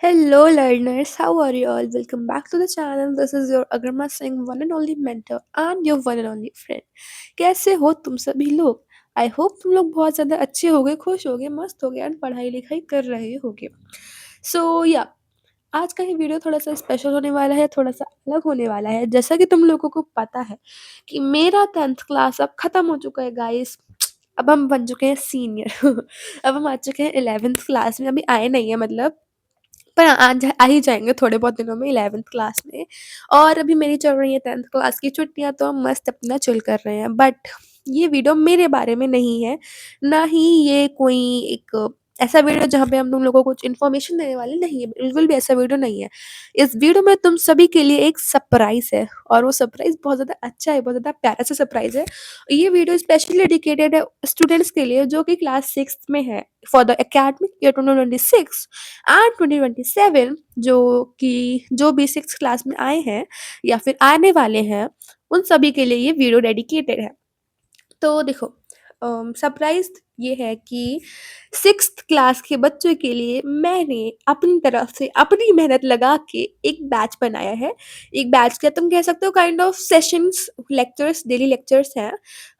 Hello, learners. How are you all? Welcome back to the channel. This is your Agrima Singh, one and only mentor and your one and only friend. कैसे हो तुम सभी लोग? I hope तुम लोग बहुत ज़्यादा अच्छे होगे, खुश होगे, मस्त होगे एंड पढ़ाई लिखाई कर रहे होगे. सो या आज का ये वीडियो थोड़ा सा स्पेशल होने वाला है, थोड़ा सा अलग होने वाला है. जैसा कि तुम लोगों को पता है कि मेरा 10th क्लास अब खत्म हो चुका है गाइस. अब हम बन चुके हैं सीनियर. अब हम आ चुके हैं 11th क्लास में. अभी आए नहीं है मतलब, पर आ ही जाएँगे थोड़े बहुत दिनों में 11th क्लास में. और अभी मेरी चल रही है 10th क्लास की छुट्टियाँ, तो हम मस्त अपना चिल कर रहे हैं. बट ये वीडियो मेरे बारे में नहीं है, ना ही ये कोई एक ऐसा वीडियो जहाँ पे हम तुम लोगों को कुछ इन्फॉर्मेशन देने वाले नहीं है, बिल्कुल भी ऐसा वीडियो नहीं है. इस वीडियो में तुम सभी के लिए एक सरप्राइज़ है, और वो सरप्राइज़ बहुत ज़्यादा अच्छा है, बहुत ज़्यादा प्यारा सा सरप्राइज़ है. ये वीडियो स्पेशली डेडिकेटेड है स्टूडेंट्स के लिए जो कि क्लास 6th में है, for the academic year 2026 and 2027, जो कि जो भी 6th क्लास में आए हैं या फिर आने वाले हैं, उन सभी के लिए ये वीडियो डेडिकेटेड है. तो देखो, सरप्राइज़ ये है कि 6th क्लास के बच्चों के लिए मैंने अपनी तरफ से अपनी मेहनत लगा के एक बैच बनाया है. एक बैच क्या तुम कह सकते हो, kind of sessions, lectures, daily lectures हैं.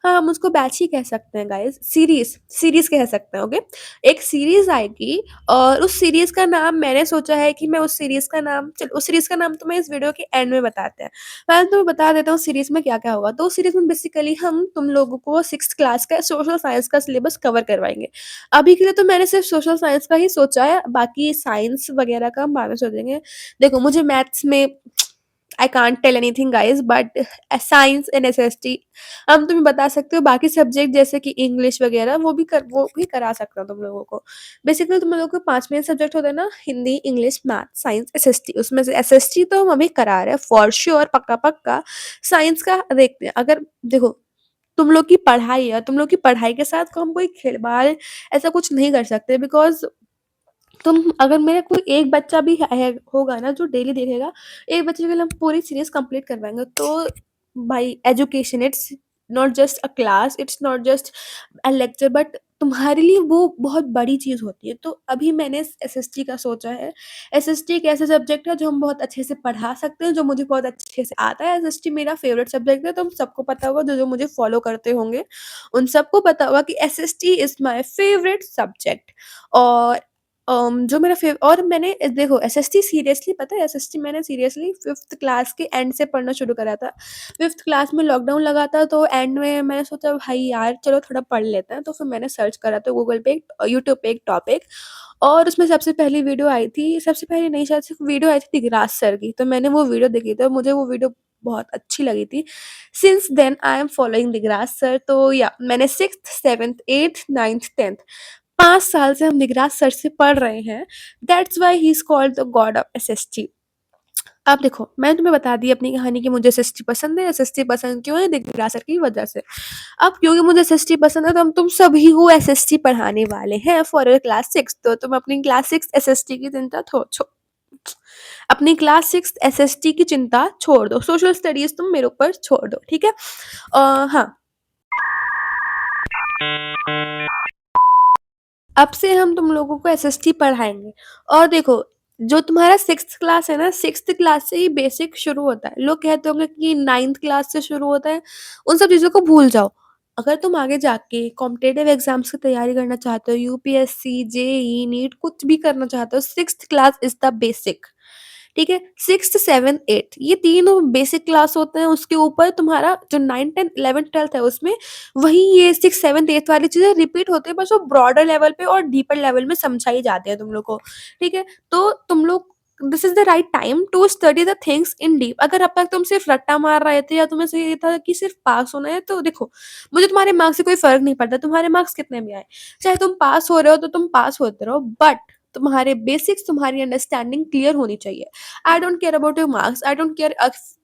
हाँ, हम उसको बैच ही कह सकते हैं गाइज़, सीरीज़ कह सकते हैं, ओके? एक सीरीज़ आएगी और उस सीरीज़ का नाम मैंने सोचा है कि मैं उस सीरीज़ का नाम चलो उस सीरीज़ का नाम तुम्हें इस वीडियो के एंड में बताते हैं. पहले तो मैं बता देता हूँ सीरीज़ में क्या-क्या होगा. तो उस सीरीज़ में बेसिकली हम तुम लोगों को 6th क्लास का सोशल साइंस का सिलेबस कवर करवाएँगे. अभी के लिए तो मैंने सिर्फ़ सोशल साइंस का ही सोचा है, बाकी साइंस वगैरह का हम बाद में सोचेंगे. देखो, मुझे मैथ्स में I can't tell anything guys, but science and SST हम तुम्हें बता सकते हो. बाकी सब्जेक्ट जैसे कि इंग्लिश वगैरह वो भी करा सकता हूँ तुम लोगों को. बेसिकली तुम लोगों के 5 मेन सब्जेक्ट होते हैं ना, Hindi, English, math, science, SST. उसमें से एसएसटी तो हम अभी करा रहे हैं फॉर श्योर, पक्का-पक्का. साइंस का देखते हैं. अगर देखो, तुम लोग की पढ़ाई है, तुम लोग की पढ़ाई के साथ को हम कोई खिलवाड़ ऐसा कुछ नहीं कर सकते. बिकॉज़ तुम अगर मेरा कोई एक बच्चा भी है होगा ना जो डेली देखेगा, एक बच्चे के लिए हम पूरी सीरीज़ कंप्लीट करवाएँगे. तो भाई, education it's not just a class, it's not just a lecture, but तुम्हारे लिए वो बहुत बड़ी चीज़ होती है. तो अभी मैंने एसएसटी का सोचा है. एसएसटी एक ऐसा सब्जेक्ट है जो हम बहुत अच्छे से पढ़ा सकते हैं, जो मुझे बहुत अच्छे से आता है. एसएसटी मेरा फ़ेवरेट सब्जेक्ट है, तो सबको पता होगा, जो-जो मुझे फ़ॉलो करते होंगे, उन सबको पता होगा कि SST is my favourite subject. और जो मेरा फेव और मैंने देखो, एसएसटी सीरियसली, पता है, एसएसटी मैंने सीरियसली 5th क्लास के एंड से पढ़ना शुरू करा था. 5th क्लास में लॉकडाउन लगा था, तो एंड में मैंने सोचा भाई यार चलो थोड़ा पढ़ लेते हैं. तो फिर मैंने सर्च करा तो गूगल पे यूट्यूब पे एक टॉपिक, और उसमें सबसे पहली वीडियो आई थी, सबसे पहली नहीं, शायद सिर्फ वीडियो आई थी दिगराज सर की. तो मैंने वो वीडियो देखी थी और मुझे वो वीडियो बहुत अच्छी लगी थी. Since then I am following Digraj sir. तो या मैंने 6th, 7th, 8th, 9th, 10th 5 साल से हम दिगराज सर से पढ़ रहे हैं. That's why he is called the God of SST. अब देखो, मैंने तुम्हें बता दी अपनी कहानी कि मुझे एसएसटी पसंद है. एसएसटी पसंद क्यों है? दिगराज सर की वजह से. अब क्योंकि मुझे एसएसटी पसंद है, तो हम तुम सभी को एसएसटी पढ़ाने वाले हैं फॉर योर क्लास 6. तो तुम अपनी क्लास 6 एसएसटी की चिंता अपनी क्लास 6 एसएसटी की चिंता छोड़ दो. सोशल स्टडीज़ तुम मेरे ऊपर छोड़ दो, ठीक है? हाँ. अब से हम तुम लोगों को एसएसटी पढ़ाएँगे. और देखो, जो तुम्हारा 6th क्लास है ना, 6th क्लास से ही बेसिक शुरू होता है. लोग कहते होंगे कि 9th क्लास से शुरू होता है, उन सब चीज़ों को भूल जाओ. अगर तुम आगे जाके कॉम्पिटिटिव एग्ज़ाम्स की तैयारी करना चाहते हो, यूपीएससी, जेईई, नीट कुछ भी करना चाहते हो, 6th class is the basic. ठीक है? 6th, 7th, 8th ये तीनों बेसिक क्लास होते हैं. उसके ऊपर तुम्हारा जो 9th, 10th, 11th, 12th है, उसमें वही ये 6th, 7th, 8th वाली चीज़ें रिपीट होती है, बस वो ब्रॉडर लेवल पे और डीपर लेवल में समझाई जाती है तुम लोग को. ठीक है? तो तुम लोग, this is the right time to study the things in deep. अगर अब तक तुम सिर्फ रट्टा मार रहे थे या तुम्हें से ये था कि सिर्फ पास होना है, तो देखो, मुझे तुम्हारे मार्क्स से कोई फ़र्क नहीं पड़ता. तुम्हारे मार्क्स कितने भी आए, चाहे तुम पास हो रहे हो तो तुम पास होते रहो, बट तुम्हारे बेसिक्स, तुम्हारी अंडरस्टैंडिंग क्लियर होनी चाहिए. I don't care about your marks. I don't care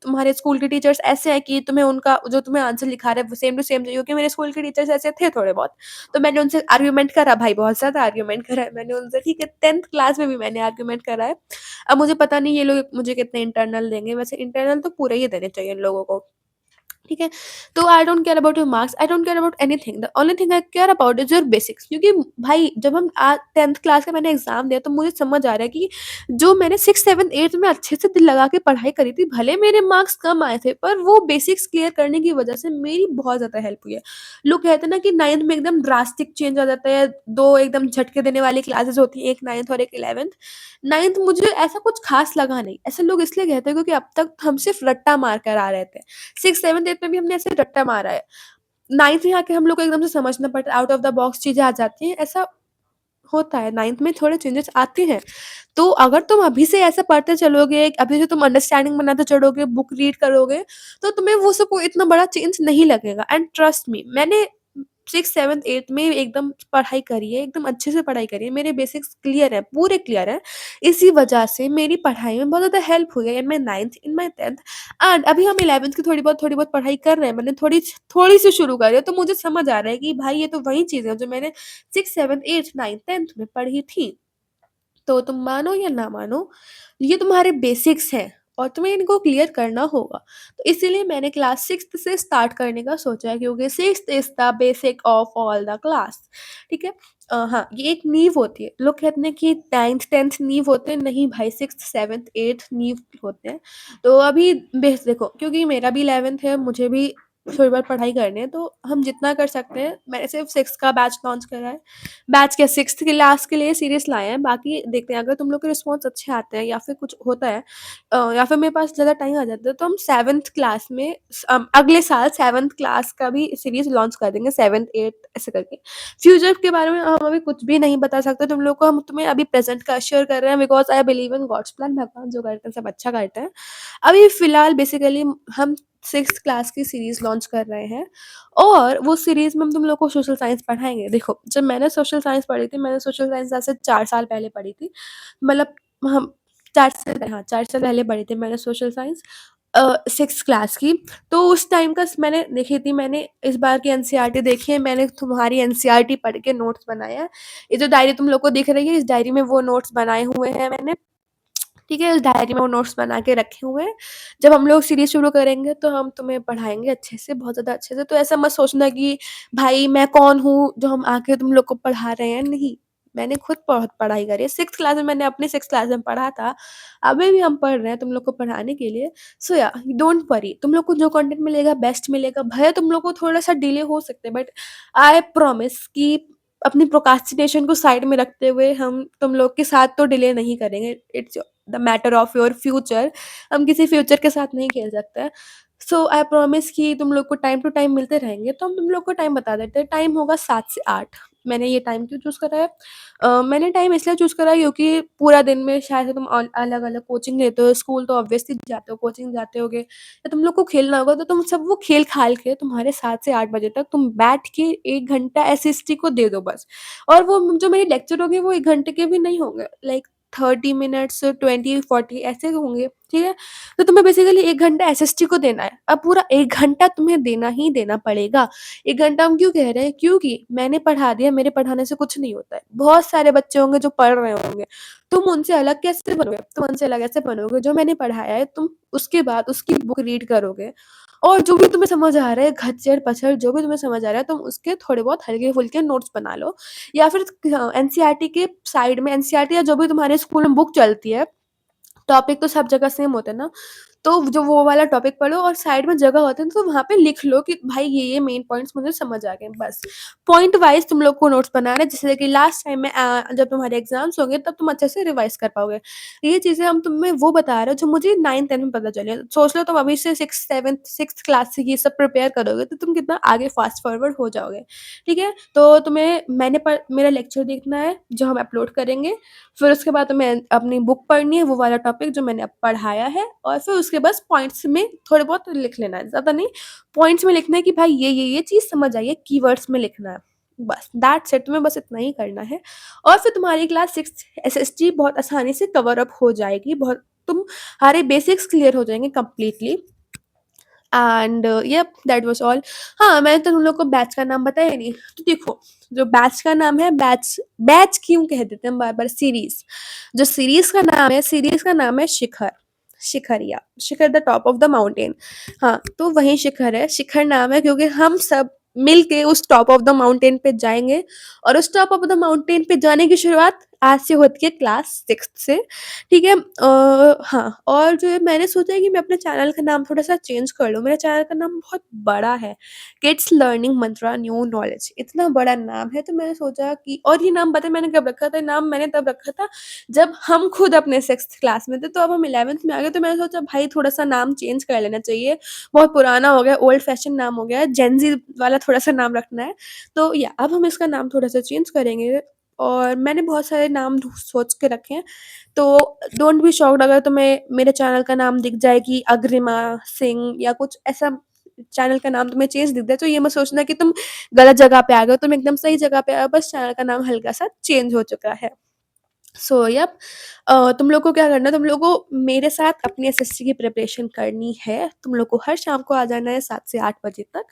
तुम्हारे स्कूल के टीचर्स ऐसे हैं कि तुम्हें उनका जो तुम्हें आंसर लिखा रहा है वो सेम टू सेम चाहिए. क्योंकि मेरे स्कूल के टीचर्स ऐसे थे थोड़े बहुत. तो मैंने उनसे आर्ग्यूमेंट करा भाई, बहुत ज़्यादा आर्ग्यूमेंट करा है मैंने उनसे. ठीक है, 10th क्लास में भी मैंने आर्ग्यूमेंट करा है. अब मुझे पता नहीं ये लोग मुझे कितने इंटरनल देंगे. वैसे इंटरनल तो पूरे ही देने चाहिए इन लोगों को. ठीक है? तो I don't care about your marks, I don't care about anything, the only thing I care about is your basics. क्योंकि भाई जब हम 10th क्लास का मैंने एग्ज़ाम दिया तो मुझे समझ आ रहा है कि जो मैंने 6th, 7th, 8th में अच्छे से दिल लगा के पढ़ाई करी थी, भले मेरे मार्क्स कम आए थे पर वो बेसिक्स क्लियर करने की वजह से मेरी बहुत ज़्यादा हेल्प हुई है। लोग कहते हैं ना कि 9th में एकदम ड्रास्टिक चेंज आ जाता है, 2 एकदम झटके देने वाली क्लासेस होती हैं, एक 9th और एक 11th। 9th मुझे ऐसा कुछ ख़ास लगा नहीं। ऐसे लोग इसलिए कहते हैं क्योंकि अब तक हम सिर्फ़ रट्टा मार कर आ रहे थे। 6th, 7th, 8th में भी हमने ऐसे रट्टा मारा है। 9th में आके हम लोग को एकदम से समझना पड़ता है, आउट ऑफ द बॉक्स चीज़ें आ जाती हैं, ऐसा होता है। 9th में थोड़े चेंजेस आते हैं। तो अगर तुम अभी से ऐसा पढ़ते चलोगे, अभी से तुम अंडरस्टैंडिंग बनाते चलोगे, बुक रीड करोगे, तो तुम्हें वो सब कोई इतना बड़ा चेंज नहीं लगेगा। एंड ट्रस्ट मी, मैंने 6th, 7th, 8th में एकदम पढ़ाई करी है, एकदम अच्छे से पढ़ाई करी है। मेरे बेसिक्स क्लियर हैं, पूरे क्लियर हैं। इसी वजह से मेरी पढ़ाई में बहुत ज़्यादा हेल्प हुई है in my 9th, in my 10th। And अभी हम 11th की थोड़ी बहुत पढ़ाई कर रहे हैं। मैंने थोड़ी-सी शुरू करी है, तो मुझे समझ आ रहा है कि भाई ये तो वही चीज़ें हैं जो मैंने 6th, 7th, 8th, 9th, 10th में पढ़ी थी। तो तुम मानो या ना मानो, ये तुम्हारे बेसिक्स हैं और तुम्हें इनको क्लियर करना होगा। तो इसीलिए मैंने क्लास 6th से स्टार्ट करने का सोचा है, क्योंकि 6th is the basic of all the class. ठीक है? हाँ, ये एक नींव होती है। लोग कहते हैं कि 9th 10th नींव होते हैं, नहीं भाई, 6th 7th 8th नींव होते हैं। तो अभी बेस देखो, क्योंकि मेरा भी 11th है, मुझे भी थोड़ी बहुत पढ़ाई करनी है, तो हम जितना कर सकते हैं। मैंने सिर्फ 6th का बैच लॉन्च करा है। बैच क्या, 6th क्लास के लिए सीरीज़ लाए हैं, बाकी देखते हैं अगर तुम लोग के रिस्पॉन्स अच्छे आते हैं या फिर कुछ होता है, या फिर मेरे पास ज़्यादा टाइम आ जाता है, तो हम 7th क्लास में अगले साल 7th क्लास का भी सीरीज़ लॉन्च कर देंगे, 7th 8th ऐसे करके। फ्यूचर के बारे में हम अभी कुछ भी नहीं बता सकते तुम लोग को, हम तुम्हें अभी प्रेज़ेंट का एश्योर कर रहे हैं, because I believe in God's plan. भगवान जो करते हैं सब अच्छा करते हैं। अभी फ़िलहाल बेसिकली हम 6th क्लास की सीरीज़ लॉन्च कर रहे हैं और वो सीरीज़ में हम तुम लोग को सोशल साइंस पढ़ाएँगे। देखो, जब मैंने सोशल साइंस पढ़ी थी, मैंने सोशल साइंस आज से 4 साल पहले पढ़ी थी। मतलब हम 4 साल पहले पढ़ी थी मैंने सोशल साइंस, 6th क्लास की। तो उस टाइम का मैंने देखी थी, मैंने इस बार की एनसीईआरटी देखी है, मैंने तुम्हारी एनसीईआरटी पढ़ के नोट्स बनाए हैं। ये जो डायरी तुम लोग को दिख रही है, इस डायरी में वो नोट्स बनाए हुए हैं मैंने। ठीक है? उस डायरी में वो नोट्स बना के रखे हुए हैं। जब हम लोग सीरीज़ शुरू करेंगे तो हम तुम्हें पढ़ाएँगे अच्छे से, बहुत ज़्यादा अच्छे से। तो ऐसा मत सोचना कि भाई मैं कौन हूँ जो हम आके तुम लोग को पढ़ा रहे हैं, नहीं। मैंने खुद बहुत पढ़ाई करी है। 6th क्लास में मैंने अपनी 6th क्लास में पढ़ा था। अभी भी हम पढ़ रहे हैं तुम लोग को पढ़ाने के लिए। सो या डोंट वरी, तुम लोग को जो कंटेंट मिलेगा बेस्ट मिलेगा। भले तुम लोग को थोड़ा-सा डिले हो सकता है, बट आई प्रॉमिस कि अपनी प्रोक्रास्टिनेशन को साइड में रखते हुए हम तुम लोग के साथ तो डिले नहीं करेंगे। It's the matter of your future. हम किसी फ्यूचर के साथ नहीं खेल सकते हैं। सो आई प्रॉमिस कि तुम लोग को टाइम टू टाइम मिलते रहेंगे, तो हम तुम लोग को टाइम बता देते हैं। टाइम होगा 7 से 8। मैंने ये टाइम क्यों चूज़ करा है? मैंने टाइम इसलिए चूज़ करा है क्योंकि पूरा दिन में शायद से तुम अलग-अलग कोचिंग लेते हो, स्कूल तो ऑब्वियसली जाते हो, कोचिंग जाते होगे, या तुम लोग को खेलना होगा, तो तुम सब वो खेल-खाल के तुम्हारे 7 से 8 बजे तक तुम बैठ के 1 घंटा एसएसटी को दे दो बस। और वो जो मेरे लेक्चर होंगे वो 1 घंटे के भी नहीं होंगे, लाइक 30 मिनट्स, 20-40 ऐसे होंगे, ठीक है? तो तुम्हें बेसिकली 1 घंटा एसएसटी को देना है। अब पूरा 1 घंटा तुम्हें देना ही देना पड़ेगा। 1 घंटा हम क्यों कह रहे हैं? क्योंकि मैंने पढ़ा दिया, मेरे पढ़ाने से कुछ नहीं होता है। बहुत सारे बच्चे होंगे जो पढ़ रहे होंगे, तुम उनसे अलग कैसे बनोगे? तुम उनसे अलग ऐसे बनोगे, जो मैंने पढ़ाया है तुम उसके बाद उसकी बुक रीड करोगे और जो भी तुम्हें समझ आ रहा है, खच्चर-पच्चर जो भी तुम्हें समझ आ रहा है, तुम उसके थोड़े बहुत हल्के-फुल्के नोट्स बना लो, या फिर एनसीईआरटी के साइड में एनसीईआरटी या जो भी तुम्हारे स्कूल में बुक चलती है, टॉपिक तो सब जगह सेम होते हैं ना, तो जो वो वाला टॉपिक पढ़ो और साइड में जगह होते हैं तो वहाँ पे लिख लो कि भाई ये मेन पॉइंट्स मुझे समझ आ गए, बस। पॉइंट वाइज़ तुम लोग को नोट्स बनाना है, जिससे कि लास्ट टाइम में जब तुम्हारे एग्ज़ाम्स होंगे तब तुम अच्छे से रिवाइज़ कर पाओगे। ये चीज़ें हम तुम्हें वो बता रहे हैं जो मुझे 9th-10th में पता चली है। सोच लो तुम अभी से 6th क्लास से ये सब प्रिपेयर करोगे तो तुम कितना आगे फ़ास्ट फॉरवर्ड हो जाओगे, ठीक है? तो तुम्हें मेरा लेक्चर देखना है जो हम अपलोड करेंगे, फिर उसके बाद तुम्हें अपनी बुक पढ़नी है, वो वाला टॉपिक जो मैंने अब पढ़ाया है, और फिर उसके बस पॉइंट्स में थोड़े बहुत लिख लेना है, ज़्यादा नहीं। पॉइंट्स में लिखना है कि भाई ये चीज़ समझ आई है, कीवर्ड्स में लिखना है। बस दैट्स इट, तुम्हें बस इतना ही करना है और फिर तुम्हारी क्लास 6th एसएसटी बहुत आसानी से कवर अप हो जाएगी, बहुत तुम्हारे बेसिक्स क्लियर हो जाएँगे completely. And Yelp that was all. हाँ, मैंने तो तुम लोग को बैच का नाम बताया नहीं। तो देखो, जो बैच का नाम है, बैच बैच क्यों कह देते हैं हम बार-बार? सीरीज़। जो सीरीज़ का नाम है शिखर। शिखरिया, Shikhar the top of the mountain. हाँ, तो वही शिखर है, शिखर नाम है क्योंकि हम सब मिल के उस टॉप ऑफ द माउंटेन पे जाएँगे और उस टॉप ऑफ द माउंटेन पे जाने की शुरुआत आज से होती है क्लास 6th से, ठीक है? हाँ, और जो है मैंने सोचा है कि मैं अपने चैनल का नाम थोड़ा-सा चेंज कर लूँ। मेरे चैनल का नाम बहुत बड़ा है, किड्स लर्निंग मंत्रा न्यू नॉलेज, इतना बड़ा नाम है, तो मैंने सोचा कि और ये नाम पता है मैंने कब रखा था? नाम मैंने तब रखा था जब हम खुद अपने 6th क्लास में थे, तो अब हम 11th में आ गए, तो मैंने सोचा भाई थोड़ा-सा नाम चेंज कर लेना चाहिए। बहुत पुराना हो गया, ओल्ड फैशन नाम हो गया है, जेन ज़ी वाला थोड़ा-सा नाम रखना है। तो या अब हम इसका नाम थोड़ा-सा चेंज करेंगे और मैंने बहुत सारे नाम सोच के रखे हैं। तो डोंट बी शॉक्ड अगर तुम्हें मेरे चैनल का नाम दिख जाए कि अग्रिमा सिंह या कुछ ऐसा चैनल का नाम तुम्हें चेंज दिख जाए, तो ये मत सोचना कि तुम गलत जगह पे आ गए हो, तुम एकदम सही जगह पे आए हो, बस चैनल का नाम हल्का-सा चेंज हो चुका है। सो यप तुम लोग को क्या करना है, तुम लोग को मेरे साथ अपनी एसएससी की प्रिपरेशन करनी है। तुम लोग को हर शाम को आ जाना है 7 से 8 बजे तक।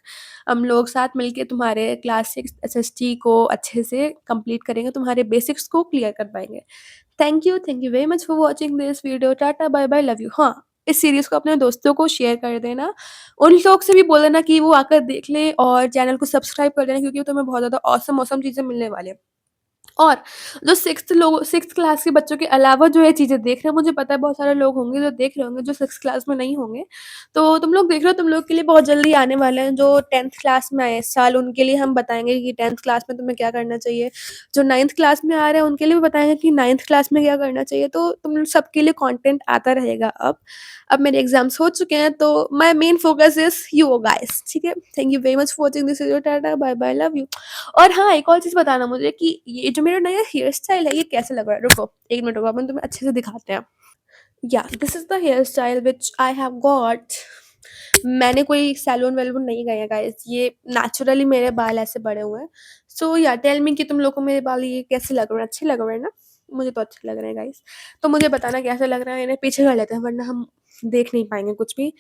हम लोग साथ मिलके तुम्हारे क्लास 6 एसएसटी को अच्छे से कंप्लीट करेंगे, तुम्हारे बेसिक्स को क्लियर कर पाएँगे। Thank you very much for watching this video. Tata, bye-bye, love you. हाँ, इस सीरीज़ को अपने दोस्तों को शेयर कर देना। उन लोग से भी बोल देना कि वो आकर देख लें और चैनल को सब्सक्राइब कर देना क्योंकि तुम्हें बहुत ज़्यादा ऑसम चीज़ें मिलने वाली हैं। और जो 6th क्लास के बच्चों के अलावा जो ये चीज़ें देख रहे हैं, मुझे पता है बहुत सारे लोग होंगे जो देख रहे होंगे जो 6th क्लास में नहीं होंगे। तो तुम लोग देख रहे हो, तुम लोग के लिए बहुत जल्दी आने वाले हैं जो 10th क्लास में आए इस साल, उनके लिए हम बताएँगे कि 10th क्लास में तुम्हें क्या करना चाहिए। जो 9th क्लास में आ रहे हैं उनके लिए भी बताएँगे कि 9th क्लास में क्या करना चाहिए। तो तुम सबके लिए कंटेंट आता रहेगा अब। अब मेरे एग्ज़ाम्स हो चुके हैं तो my main focus is you guys, ठीक है? Thank you very much for watching this video. Tata, bye-bye, love you. और हाँ, एक और चीज़ बताना मुझे कि ये जो मेरा नया हेयर स्टाइल है, ये कैसा लग रहा है? रुको, 1 मिनट रुको, अपन तुम्हें अच्छे से दिखाते हैं। या this is the hair style which I have got. मैंने कोई सैलून-वैलून नहीं गए हैं गाइज़, ये नेचुरली मेरे बाल ऐसे बड़े हुए हैं। सो या टेल मी कि तुम लोग को मेरे बाल ये कैसे लग रहे हैं? अच्छे लग रहे हैं ना? मुझे तो अच्छे लग रहे हैं गाइज़। तो मुझे बताना कैसे लग रहा है, इन्हें पीछे कर लेते हैं वरना हम देख नहीं पाएँगे कुछ भी।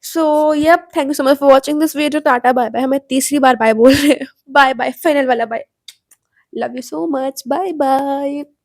So yup, thank you so much for watching this video. Tata, bye bye. हमें तीसरी बार बाय बोल रहे हैं। बाय-बाय, फाइनल वाला bye. Love you so much. Bye bye.